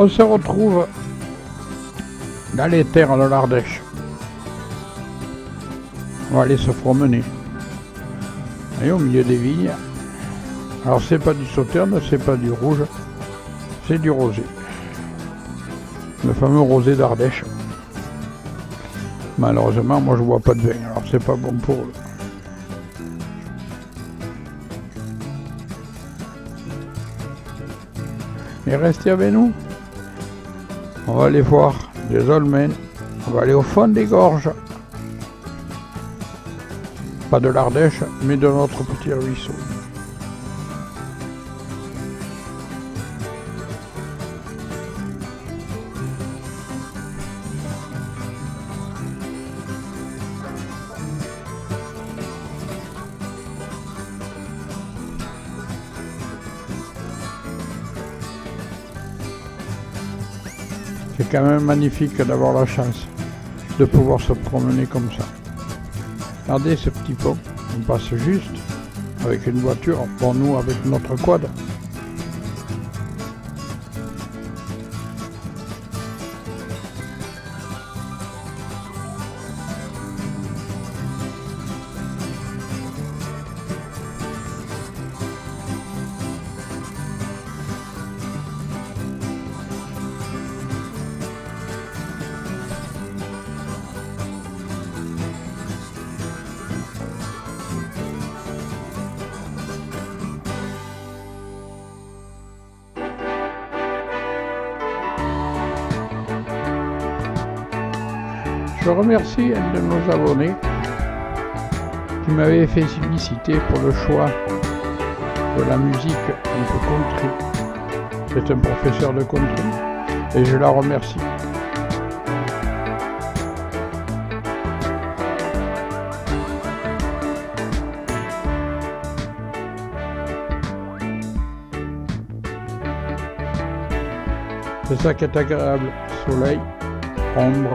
On se retrouve dans les terres de l'Ardèche. On va aller se promener. Et au milieu des vignes. Alors c'est pas du sauterne, c'est pas du rouge, c'est du rosé. Le fameux rosé d'Ardèche. Malheureusement, moi je bois pas de vin, alors c'est pas bon pour eux. Et restez avec nous. On va aller voir des dolmens. On va aller au fond des gorges. Pas de l'Ardèche, mais de notre petit ruisseau. C'est quand même magnifique d'avoir la chance de pouvoir se promener comme ça. Regardez ce petit pont, on passe juste avec une voiture, pour nous avec notre quad. Je remercie un de nos abonnés qui m'avait fait féliciter pour le choix de la musique un peu country. C'est un professeur de country et je la remercie. C'est ça qui est agréable, soleil, ombre.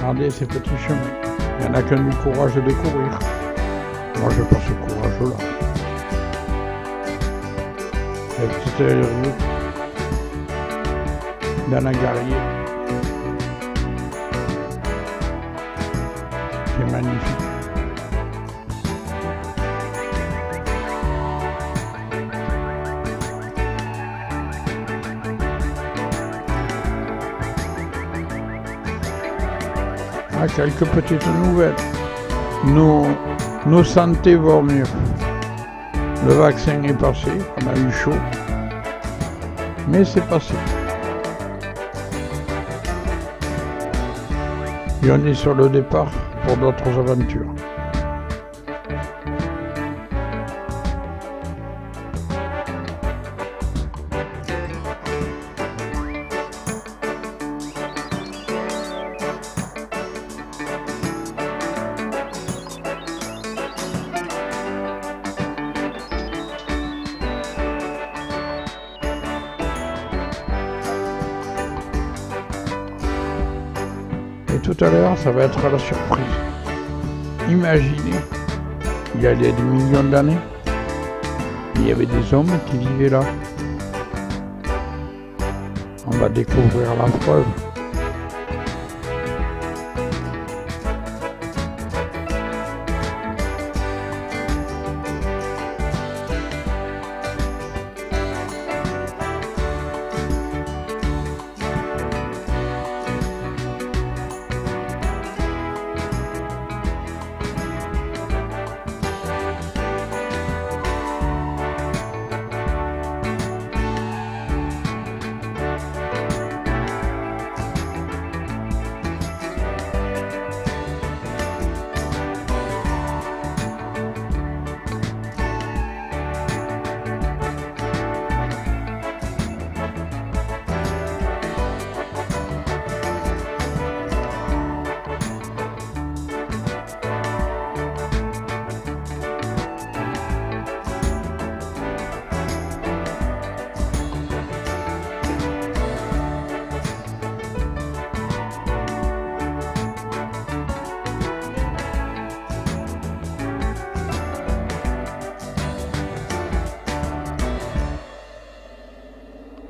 Regardez ces petits chemins. Il n'y en a qu'un du courage de courir. Moi, je n'ai pas ce courage-là. Et petite rue dans la Garrière. C'est magnifique. Ah, quelques petites nouvelles. Nos santé vont mieux. Le vaccin est passé, on a eu chaud, mais c'est passé. Et on est sur le départ pour d'autres aventures. Et tout à l'heure, ça va être la surprise. Imaginez, il y a des millions d'années, il y avait des hommes qui vivaient là. On va découvrir la preuve.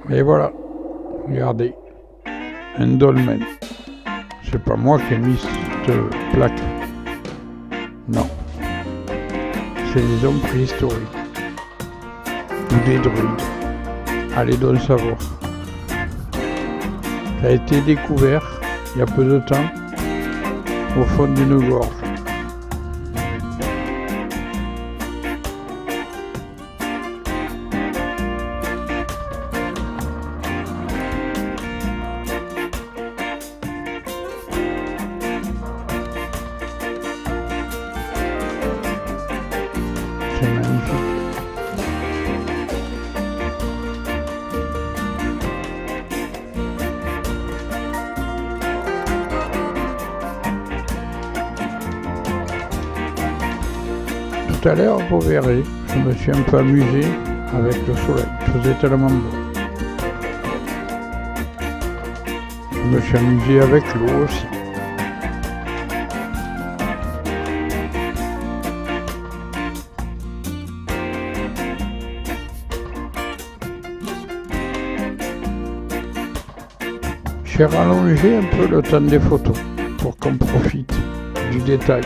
Et voilà, regardez, un dolmen. C'est pas moi qui ai mis cette plaque. Non. C'est les hommes préhistoriques. Ou des druides. Allez donc savoir. Ça a été découvert il y a peu de temps au fond d'une gorge. C'est magnifique. Tout à l'heure, vous verrez, je me suis un peu amusé avec le soleil. Il faisait tellement beau. Je me suis amusé avec l'eau aussi. J'ai rallongé un peu le temps des photos pour qu'on profite du détail.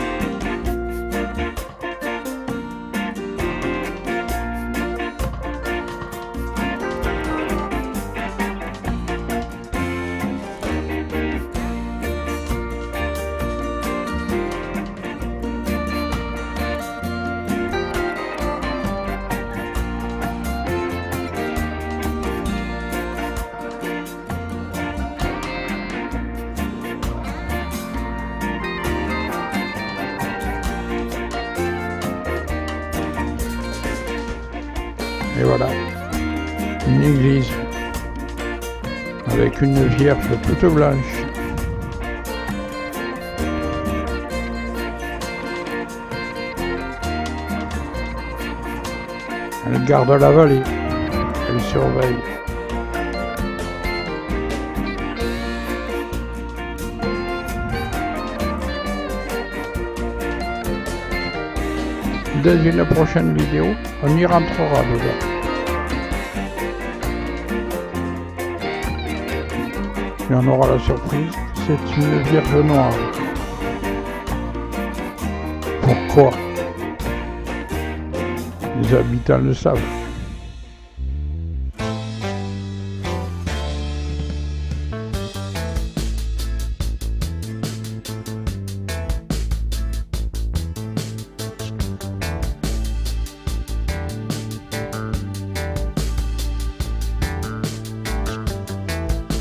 Et voilà, une église avec une vierge toute blanche. Elle garde la vallée, elle surveille. Dans une prochaine vidéo, on y rentrera dedans. Et on aura la surprise, c'est une vierge noire. Pourquoi? Les habitants le savent.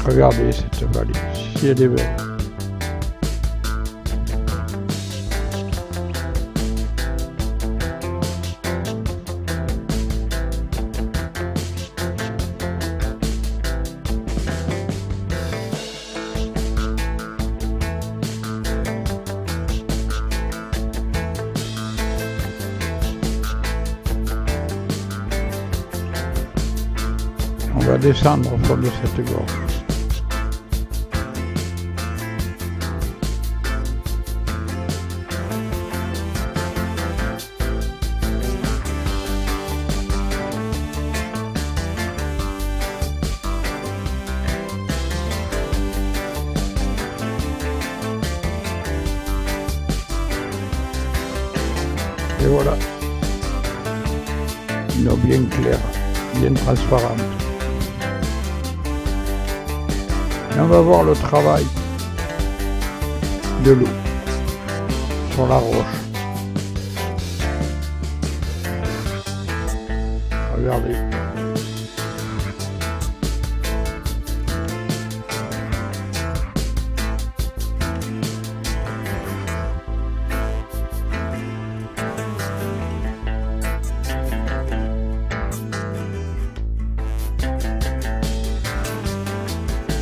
Regardez cette vallée, si elle est belle. On va descendre au fond de cette gorge. Et voilà, une eau bien claire, bien transparente. Et on va voir le travail de l'eau sur la roche. Regardez.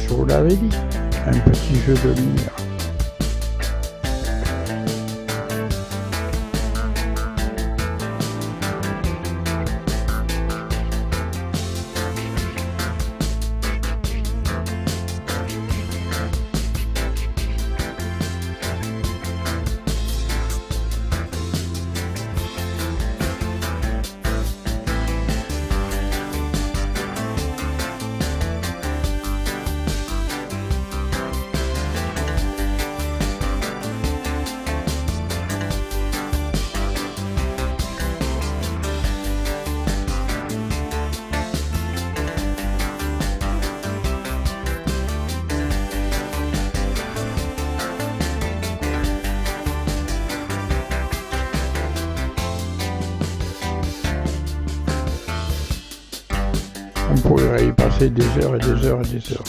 Je vous l'avais dit, un petit jeu de lumière. On pourrait y passer des heures et des heures et des heures.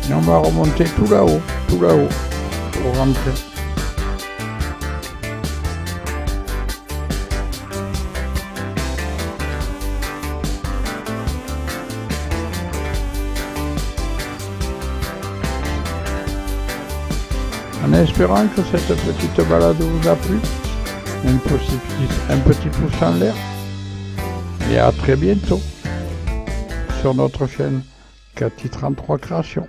Et on va remonter tout là-haut, pour rentrer. En espérant que cette petite balade vous a plu, un petit pouce en l'air, et à très bientôt sur notre chaîne CATHY 33 Créations.